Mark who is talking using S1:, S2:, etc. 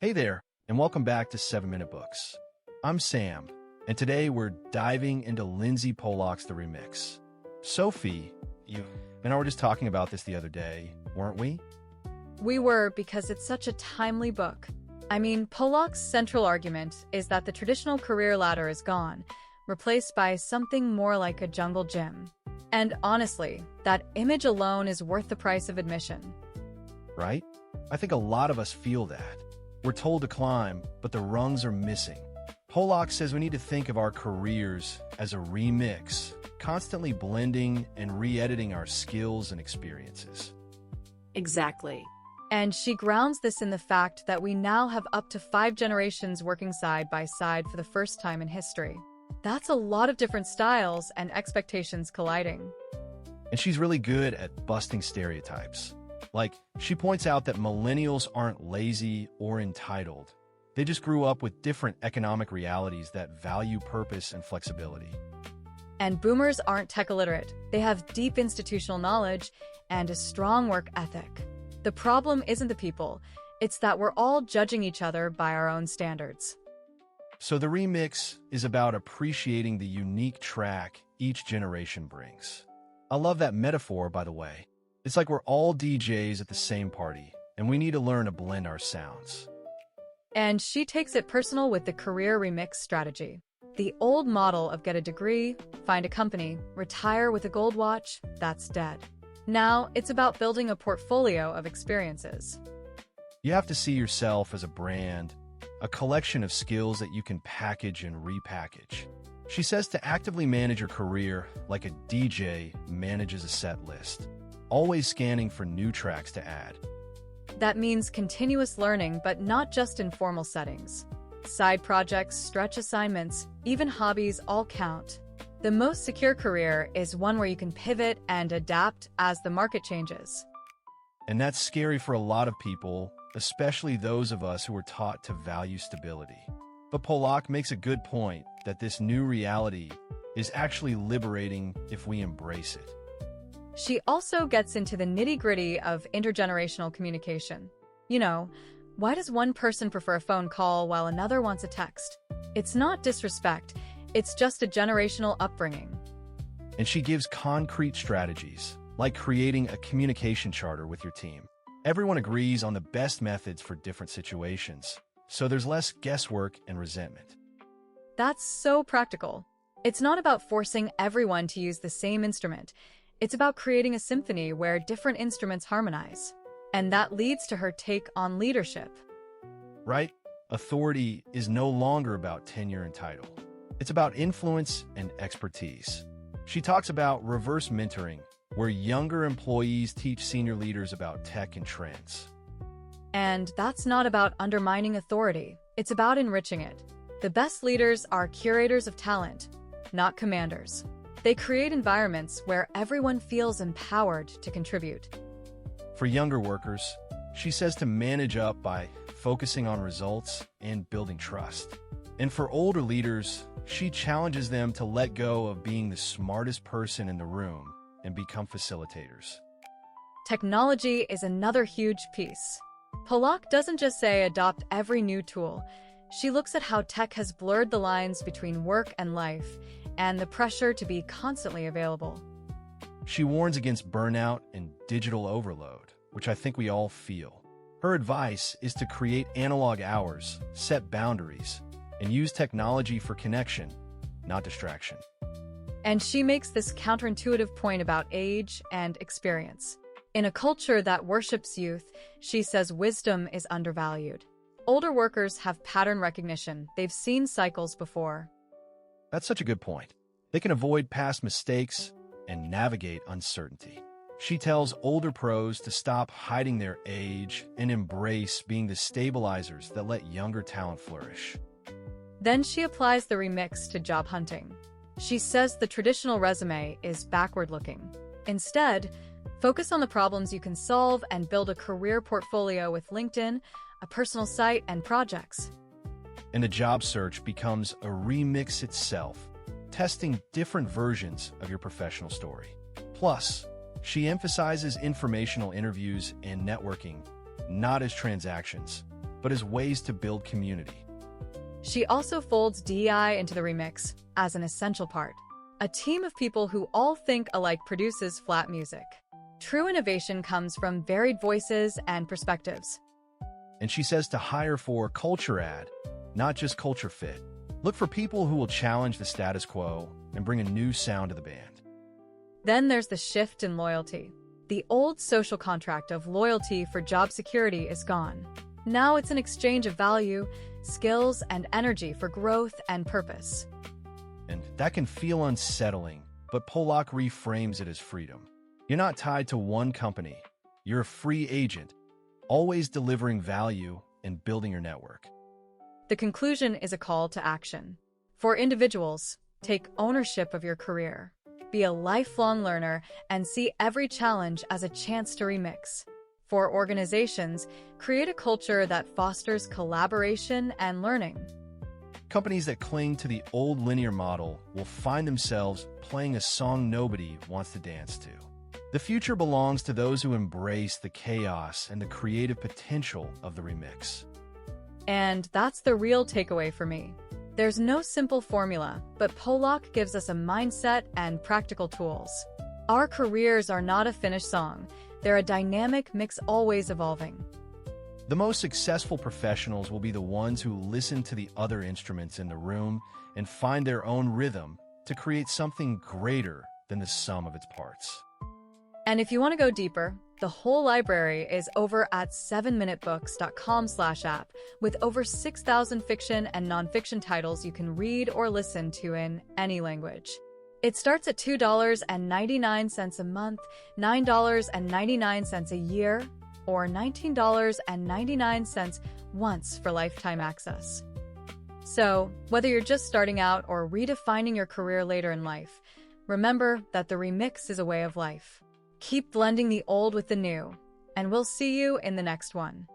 S1: Hey there, and welcome back to 7-Minute Books. I'm Sam, and today we're diving into Lindsey Pollak's The Remix. Sophie, you and I were just talking about this the other day, weren't we?
S2: We were, because it's such a timely book. I mean, Pollak's central argument is that the traditional career ladder is gone, replaced by something more like a jungle gym. And honestly, that image alone is worth the price of admission.
S1: Right? I think a lot of us feel that. We're told to climb, but the rungs are missing. Pollak says we need to think of our careers as a remix, constantly blending and re-editing our skills and experiences.
S3: Exactly.
S2: And she grounds this in the fact that we now have up to 5 generations working side by side for the first time in history. That's a lot of different styles and expectations colliding.
S1: And she's really good at busting stereotypes. Like, she points out that millennials aren't lazy or entitled. They just grew up with different economic realities that value purpose and flexibility.
S2: And boomers aren't tech illiterate. They have deep institutional knowledge and a strong work ethic. The problem isn't the people, it's that we're all judging each other by our own standards.
S1: So the remix is about appreciating the unique track each generation brings. I love that metaphor, by the way. It's like we're all DJs at the same party, and we need to learn to blend our sounds.
S2: And she takes it personal with the career remix strategy. The old model of get a degree, find a company, retire with a gold watch, that's dead. Now, it's about building a portfolio of experiences.
S1: You have to see yourself as a brand, a collection of skills that you can package and repackage. She says to actively manage your career like a DJ manages a set list, always scanning for new tracks to add.
S2: That means continuous learning, but not just in formal settings. Side projects, stretch assignments, even hobbies all count. The most secure career is one where you can pivot and adapt as the market changes.
S1: And that's scary for a lot of people, especially those of us who are taught to value stability. But Pollak makes a good point that this new reality is actually liberating if we embrace it.
S2: She also gets into the nitty-gritty of intergenerational communication. You know, why does one person prefer a phone call while another wants a text? It's not disrespect, it's just a generational upbringing.
S1: And she gives concrete strategies, like creating a communication charter with your team. Everyone agrees on the best methods for different situations, so there's less guesswork and resentment.
S2: That's so practical. It's not about forcing everyone to use the same instrument. It's about creating a symphony where different instruments harmonize. And that leads to her take on leadership.
S1: Right? Authority is no longer about tenure and title. It's about influence and expertise. She talks about reverse mentoring, where younger employees teach senior leaders about tech and trends.
S2: And that's not about undermining authority. It's about enriching it. The best leaders are curators of talent, not commanders. They create environments where everyone feels empowered to contribute.
S1: For younger workers, she says to manage up by focusing on results and building trust. And for older leaders, she challenges them to let go of being the smartest person in the room and become facilitators.
S2: Technology is another huge piece. Pollak doesn't just say adopt every new tool. She looks at how tech has blurred the lines between work and life, and the pressure to be constantly available.
S1: She warns against burnout and digital overload, which I think we all feel. Her advice is to create analog hours, set boundaries, and use technology for connection, not distraction.
S2: And she makes this counterintuitive point about age and experience. In a culture that worships youth, she says wisdom is undervalued. Older workers have pattern recognition. They've seen cycles before.
S1: That's such a good point. They can avoid past mistakes and navigate uncertainty. She tells older pros to stop hiding their age and embrace being the stabilizers that let younger talent flourish.
S2: Then she applies the remix to job hunting. She says the traditional resume is backward-looking. Instead, focus on the problems you can solve and build a career portfolio with LinkedIn, a personal site, and projects.
S1: And the job search becomes a remix itself, testing different versions of your professional story. Plus, she emphasizes informational interviews and networking, not as transactions, but as ways to build community.
S2: She also folds DEI into the remix as an essential part. A team of people who all think alike produces flat music. True innovation comes from varied voices and perspectives.
S1: And she says to hire for culture add, not just culture fit. Look for people who will challenge the status quo and bring a new sound to the band.
S2: Then there's the shift in loyalty. The old social contract of loyalty for job security is gone. Now it's an exchange of value, skills, and energy for growth and purpose.
S1: And that can feel unsettling, but Pollak reframes it as freedom. You're not tied to one company. You're a free agent, always delivering value and building your network.
S2: The conclusion is a call to action. For individuals, take ownership of your career. Be a lifelong learner and see every challenge as a chance to remix. For organizations, create a culture that fosters collaboration and learning.
S1: Companies that cling to the old linear model will find themselves playing a song nobody wants to dance to. The future belongs to those who embrace the chaos and the creative potential of the remix.
S2: And that's the real takeaway for me. There's no simple formula, but Pollak gives us a mindset and practical tools. Our careers are not a finished song. They're a dynamic mix, always evolving.
S1: The most successful professionals will be the ones who listen to the other instruments in the room and find their own rhythm to create something greater than the sum of its parts.
S2: And if you want to go deeper, the whole library is over at 7minutebooks.com/app with over 6,000 fiction and nonfiction titles you can read or listen to in any language. It starts at $2.99 a month, $9.99 a year, or $19.99 once for lifetime access. So, whether you're just starting out or redefining your career later in life, remember that the remix is a way of life. Keep blending the old with the new, and we'll see you in the next one.